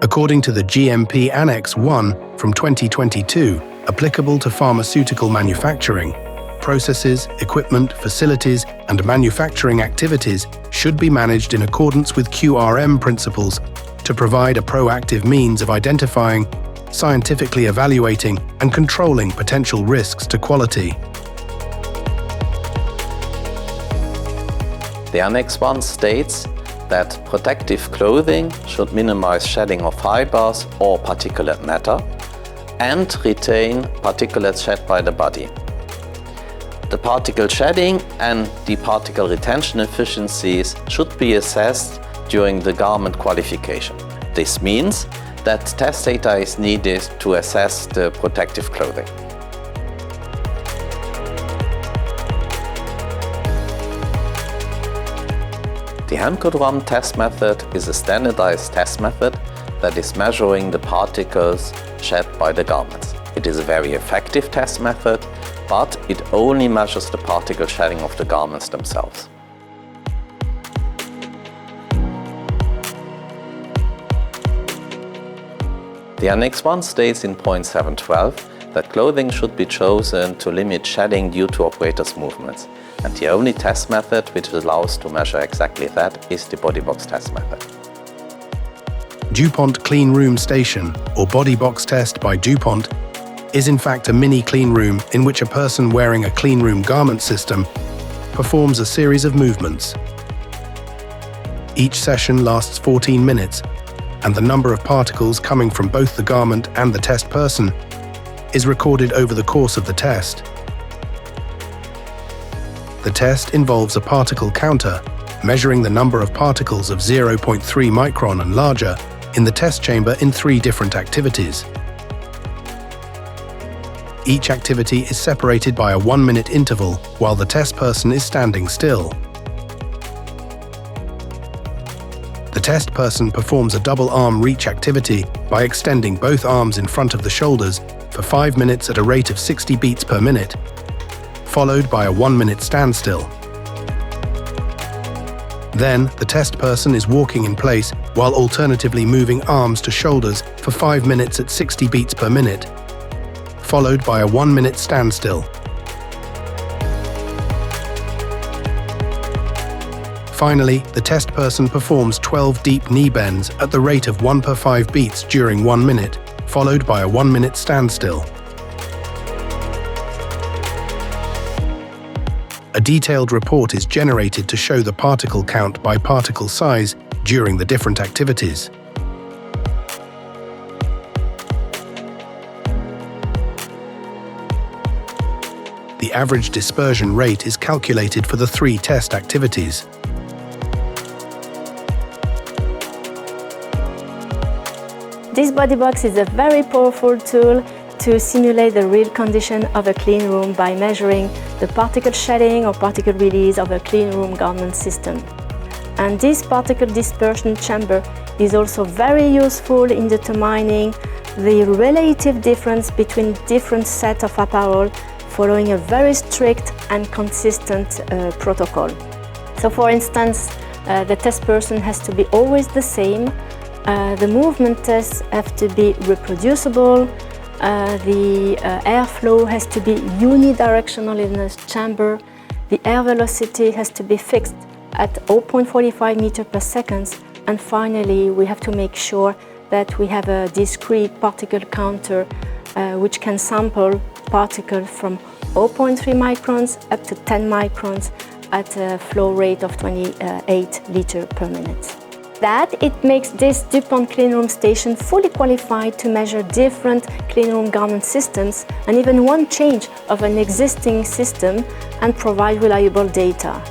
according to the GMP Annex 1 from 2022, applicable to pharmaceutical manufacturing. Processes, equipment, facilities, and manufacturing activities should be managed in accordance with QRM principles to provide a proactive means of identifying, scientifically evaluating, and controlling potential risks to quality. The Annex 1 states that protective clothing should minimize shedding of fibers or particulate matter and retain particulates shed by the body. The particle shedding and the particle retention efficiencies should be assessed during the garment qualification. This means that test data is needed to assess the protective clothing. The Helmke Drum-test method is a standardized test method that is measuring the particles shed by the garments. It is a very effective test method, but it only measures the particle shedding of the garments themselves. The Annex 1 states in point 712 that clothing should be chosen to limit shedding due to operators' movements, and the only test method which allows to measure exactly that is the Body Box-test method. DuPont Cleanroom Station, or Body Box-test by DuPont, is in fact a mini cleanroom in which a person wearing a cleanroom garment system performs a series of movements. Each session lasts 14 minutes, and the number of particles coming from both the garment and the test person is recorded over the course of the test. The test involves a particle counter, measuring the number of particles of 0.3 micron and larger in the test chamber in 3 different activities. Each activity is separated by a 1-minute interval while the test person is standing still. The test person performs a double arm reach activity by extending both arms in front of the shoulders for 5 minutes at a rate of 60 beats per minute, followed by a 1-minute standstill. Then, the test person is walking in place while alternatively moving arms to shoulders for 5 minutes at 60 beats per minute, followed by a 1-minute standstill. Finally, the test person performs 12 deep knee bends at the rate of 1 per 5 beats during 1 minute, followed by a 1-minute standstill. A detailed report is generated to show the particle count by particle size during the different activities. The average dispersion rate is calculated for the 3 test activities. This Body Box is a very powerful tool to simulate the real condition of a clean room by measuring the particle shedding or particle release of a clean room garment system. And this particle dispersion chamber is also very useful in determining the relative difference between different sets of apparel following a very strict and consistent protocol. So for instance, the test person has to be always the same, the movement tests have to be reproducible, the airflow has to be unidirectional in the chamber, the air velocity has to be fixed at 0.45 meters per second, and finally we have to make sure that we have a discrete particle counter which can sample particles from 0.3 microns up to 10 microns at a flow rate of 28 liters per minute. That it makes this DuPont Cleanroom station fully qualified to measure different cleanroom garment systems and even one change of an existing system and provide reliable data.